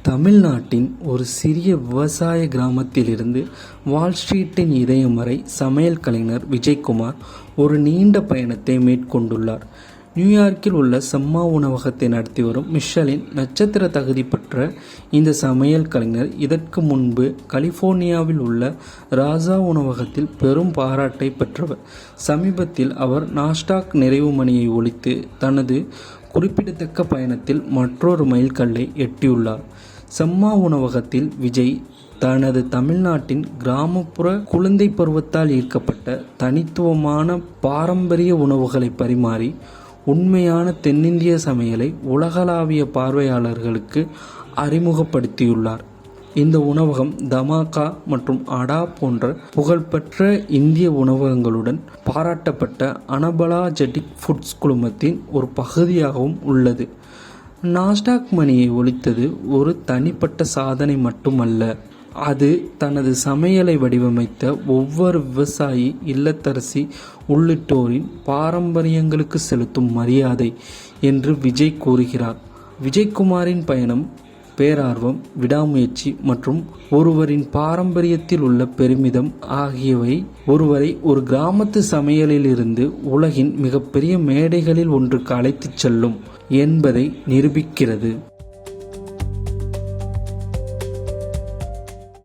தமிழ்நாட்டின் ஒரு சிறிய விவசாய கிராமத்திலிருந்து வால் ஸ்ட்ரீட்டின் இதயம் வரை சமையல் கலைஞர் விஜயகுமார் ஒரு நீண்ட பயணத்தை மேற்கொண்டுள்ளார். நியூயார்க்கில் உள்ள செம்மா உணவகத்தை நடத்தி வரும் மிஷலின் நட்சத்திர தகுதி பெற்ற இந்த சமையல் கலைஞர் இதற்கு முன்பு கலிபோர்னியாவில் உள்ள ராஜா உணவகத்தில் பெரும் பாராட்டை பெற்றவர். சமீபத்தில் அவர் நாஸ்டாக் நிறைவு மணியை ஒலித்து தனது குறிப்பிடத்தக்க பயணத்தில் மற்றொரு மைல்கல்லை எட்டியுள்ளார். செம்மா உணவகத்தில் விஜய் தனது தமிழ்நாட்டின் கிராமப்புற குழந்தை பருவத்தால் ஈர்க்கப்பட்ட தனித்துவமான பாரம்பரிய உணவுகளை பரிமாறி உண்மையான தென்னிந்திய சமையலை உலகளாவிய பார்வையாளர்களுக்கு அறிமுகப்படுத்தியுள்ளார். இந்த உணவகம் தமாகா மற்றும் அடா போன்ற புகழ்பெற்ற இந்திய உணவகங்களுடன் பாராட்டப்பட்ட அனபலாஜெட்டிக் ஃபுட்ஸ் குழுமத்தின் ஒரு பகுதியாகவும் உள்ளது. நாஸ்டாக் மணியை ஒலித்தது ஒரு தனிப்பட்ட சாதனை மட்டுமல்ல, அது தனது சமையலை வடிவமைத்த ஒவ்வொரு விவசாயி, இல்லத்தரசி உள்ளிட்டோரின் பாரம்பரியங்களுக்கு செலுத்தும் மரியாதை என்று விஜய் கூறுகிறார். விஜயகுமாரின் பயணம், பேரார்வம், விடாமுயற்சி மற்றும் ஒருவரின் பாரம்பரியத்தில் உள்ள பெருமிதம் ஆகியவை ஒருவரை ஒரு கிராமத்து சமையலிலிருந்து உலகின் மிகப்பெரிய மேடைகளில் ஒன்றுக்கு அழைத்துச் செல்லும் என்பதை நிரூபிக்கிறது.